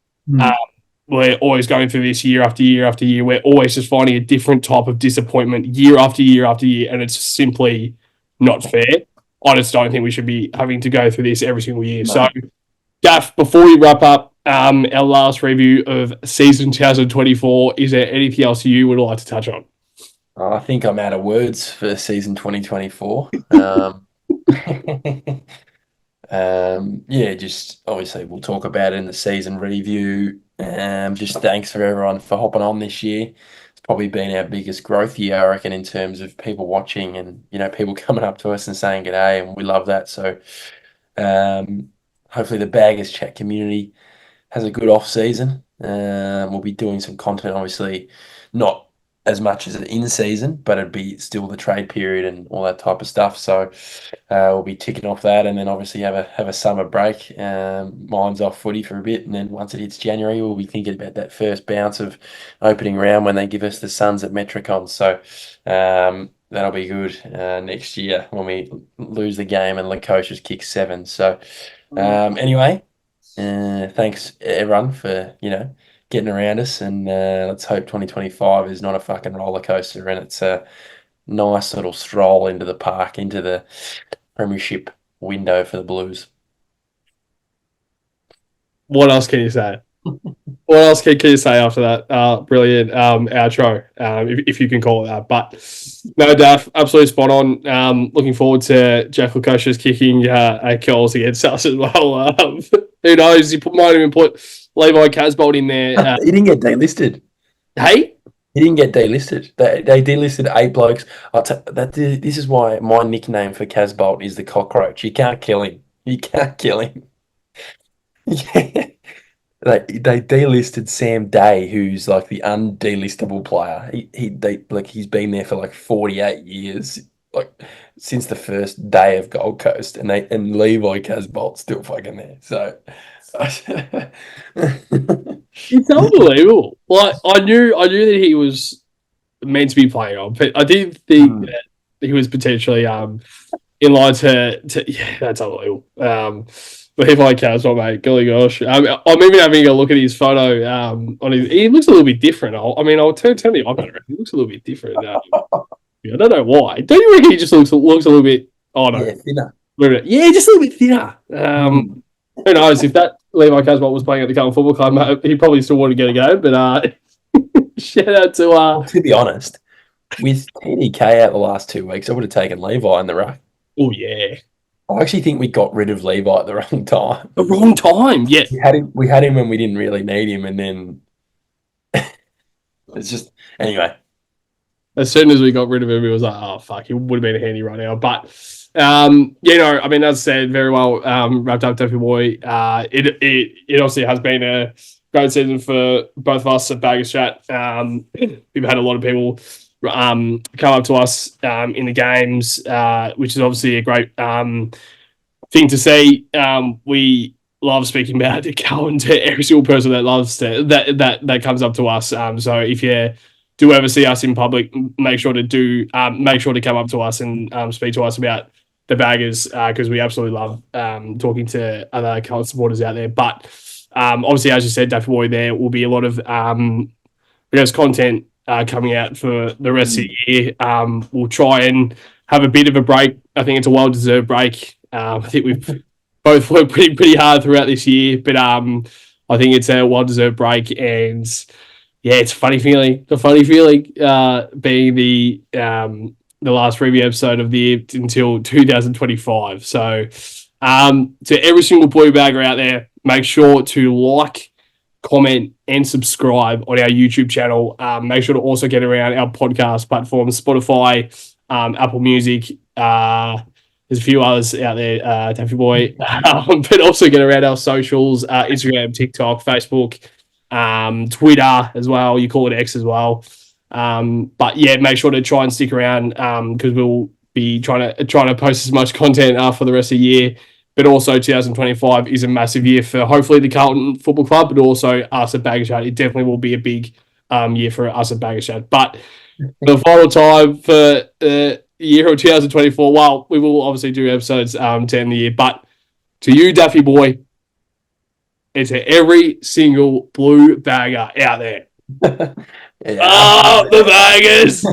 We're always going through this year after year after year. We're always just finding a different type of disappointment year after year after year, and it's simply not fair. I just don't think we should be having to go through this every single year. No. So, Gaff, before we wrap up our last review of season 2024, is there anything else you would like to touch on? I think I'm out of words for season 2024. Yeah, just obviously we'll talk about it in the season review. Just thanks for everyone for hopping on this year. It's probably been our biggest growth year, I reckon, in terms of people watching and people coming up to us and saying g'day, and we love that. So hopefully the Baggers Chat community has a good off season. We'll be doing some content, obviously, not as much as in season, but it'd be still the trade period and all that type of stuff. So we'll be ticking off that, and then obviously have a summer break. Mine's off footy for a bit, and then once it hits January, we'll be thinking about that first bounce of opening round when they give us the Suns at Metricon. So that'll be good next year when we lose the game and Lukosius kicks 7. So anyway, thanks everyone for getting around us, and let's hope 2025 is not a fucking roller coaster and it's a nice little stroll into the park, into the premiership window for the Blues. What else can you say? What else can you say after that brilliant outro, if you can call it that? But no, Daff, absolutely spot on. Looking forward to Jeff Lukosius kicking goals against us as well. Who knows? He might even put Levi Casbolt in there. He didn't get delisted. Hey? He didn't get delisted. They delisted 8 blokes. This is why my nickname for Casbolt is the cockroach. You can't kill him. You can't kill him. Yeah. They delisted Sam Day, who's like the undelistable player. He's been there for like 48 years, like since the first day of Gold Coast, and Levi Casbolt's still fucking there. So it's unbelievable. Like I knew that he was meant to be playing on, but I did think that he was potentially in line to yeah, that's unbelievable. But if I can, so mate, golly gosh. I'm even having a look at his photo. He looks a little bit different. I'll turn the iPad around. He looks a little bit different. I don't know why. Don't you reckon he just looks a little bit? Oh no, yeah, thinner. Yeah, just a little bit thinner. Who knows if that Levi Casbolt was playing at the Carlton Football Club, he probably still wanted to get a go. But shout out to. Well, to be honest, with TDK out the last 2 weeks, I would have taken Levi in the ruck. Oh yeah. I actually think we got rid of Levi at the wrong time. The wrong time, yeah. We had him when we didn't really need him, and then it's just anyway. As soon as we got rid of him, it was like, oh fuck, he would have been a handy right now. But as I said, very well wrapped up, Duffy boy. It obviously has been a great season for both of us at Baggers Chat. We've had a lot of people come up to us in the games, which is obviously a great thing to see. We love speaking about it, Carlton, to every single person that loves that comes up to us. So if you do ever see us in public, make sure to come up to us and speak to us about the Baggers, because we absolutely love talking to other Carlton supporters out there. But obviously, as you said, Daffy Boy, there will be a lot of content coming out for the rest of the year. We'll try and have a bit of a break. I think it's a well-deserved break. I think we've both worked pretty hard throughout this year, but I think it's a well-deserved break. And yeah, it's a funny feeling. Being the last preview episode of the year until 2025. So to every single boy bagger out there, make sure to like, comment, and subscribe on our YouTube channel. Make sure to also get around our podcast platforms, Spotify, Apple Music. There's a few others out there, Daffy Boy, but also get around our socials, Instagram, TikTok, Facebook, Twitter as well. You call it X as well. But yeah, make sure to try and stick around because we'll be trying to post as much content for the rest of the year. But also 2025 is a massive year for hopefully the Carlton Football Club, but also us at Baggershad. It definitely will be a big year for us at Baggershad. But for the final time for the year of 2024, well, we will obviously do episodes to end the year. But to you, Daffy Boy, and to every single blue bagger out there. Yeah. The Baggers!